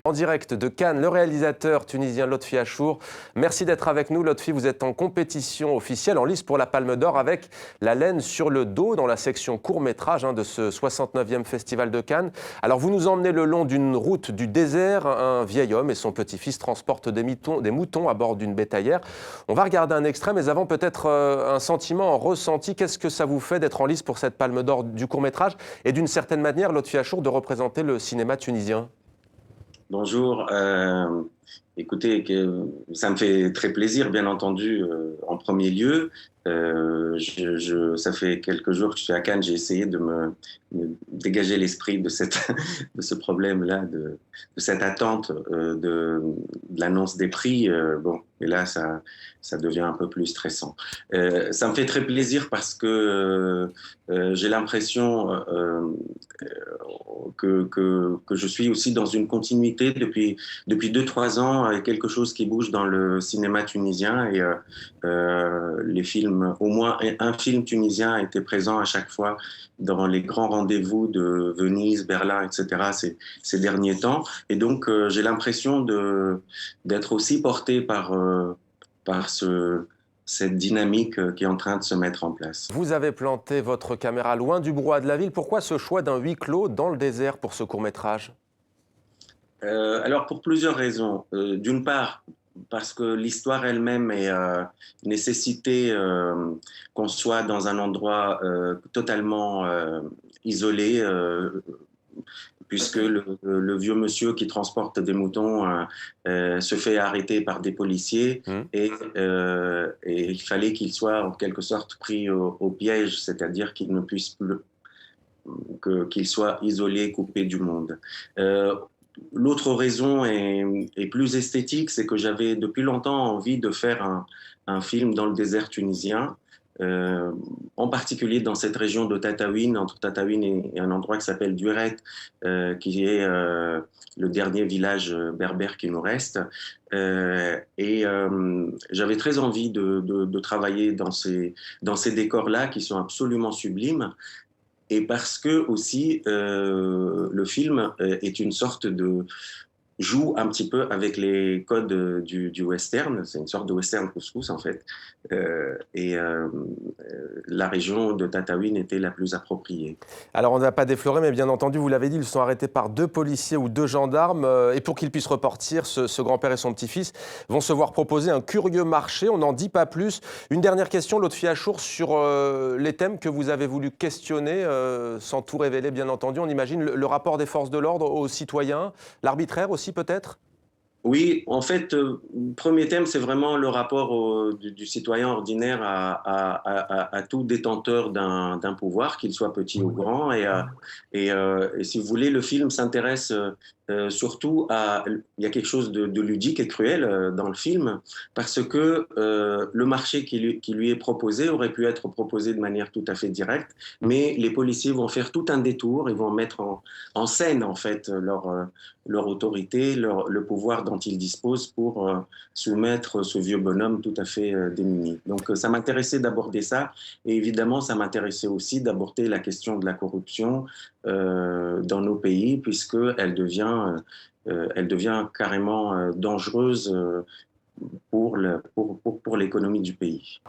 En direct de Cannes, le réalisateur tunisien Lotfi Achour. Merci d'être avec nous. Lotfi, vous êtes en compétition officielle, en lice pour la Palme d'Or avec La laine sur le dos dans la section court-métrage de ce 69e Festival de Cannes. Alors vous nous emmenez le long d'une route du désert. Un vieil homme et son petit-fils transportent des moutons à bord d'une bétaillère. On va regarder un extrait, mais avant peut-être un sentiment, un ressenti. Qu'est-ce que ça vous fait d'être en lice pour cette Palme d'Or du court-métrage et d'une certaine manière, Lotfi Achour, de représenter le cinéma tunisien? Bonjour. Écoutez, ça me fait très plaisir, bien entendu, en premier lieu. Ça fait quelques jours que je suis à Cannes. J'ai essayé de me dégager l'esprit de de ce problème-là, de cette attente de l'annonce des prix. Bon, et là, ça devient un peu plus stressant. Ça me fait très plaisir parce que j'ai l'impression que je suis aussi dans une continuité depuis 2-3 ans, quelque chose qui bouge dans le cinéma tunisien et les films, au moins un film tunisien a été présent à chaque fois dans les grands rendez-vous de Venise, Berlin, etc. ces derniers temps. Et donc j'ai l'impression d'être aussi porté par cette dynamique qui est en train de se mettre en place. Vous avez planté votre caméra loin du brouhaha de la ville. Pourquoi ce choix d'un huis clos dans le désert pour ce court-métrage? Alors pour plusieurs raisons. D'une part, parce que l'histoire elle-même nécessitait qu'on soit dans un endroit totalement isolé, puisque le vieux monsieur qui transporte des moutons se fait arrêter par des policiers et il fallait qu'il soit en quelque sorte pris au piège, c'est-à-dire qu'il ne puisse plus, qu'il soit isolé, coupé du monde. L'autre raison est plus esthétique, c'est que j'avais depuis longtemps envie de faire un film dans le désert tunisien, en particulier dans cette région de Tataouine, entre Tataouine et un endroit qui s'appelle Duret, qui est le dernier village berbère qui nous reste. J'avais très envie de travailler dans ces décors-là qui sont absolument sublimes. Et parce que aussi le film est une sorte joue un petit peu avec les codes du western. C'est une sorte de western couscous en fait. La région de Tataouine était la plus appropriée. Alors on n'a pas défloré, mais bien entendu, vous l'avez dit, ils sont arrêtés par 2 policiers ou 2 gendarmes. Et pour qu'ils puissent repartir, ce grand-père et son petit-fils vont se voir proposer un curieux marché. On n'en dit pas plus. Une dernière question, Lotfi Achour, sur les thèmes que vous avez voulu questionner, sans tout révéler bien entendu. On imagine le rapport des forces de l'ordre aux citoyens, l'arbitraire aussi peut-être? Oui, en fait, le premier thème, c'est vraiment le rapport du citoyen ordinaire à tout détenteur d'un pouvoir, qu'il soit petit ou grand. Et si vous voulez, le film s'intéresse surtout il y a quelque chose de ludique et cruel dans le film, parce que le marché qui lui est proposé aurait pu être proposé de manière tout à fait directe, mais les policiers vont faire tout un détour, ils vont mettre en scène, en fait, leur autorité, le pouvoir dont ils disposent pour soumettre ce vieux bonhomme tout à fait démuni. Donc ça m'intéressait d'aborder ça, et évidemment ça m'intéressait aussi d'aborder la question de la corruption dans nos pays, puisqu'elle devient carrément dangereuse pour l'économie du pays.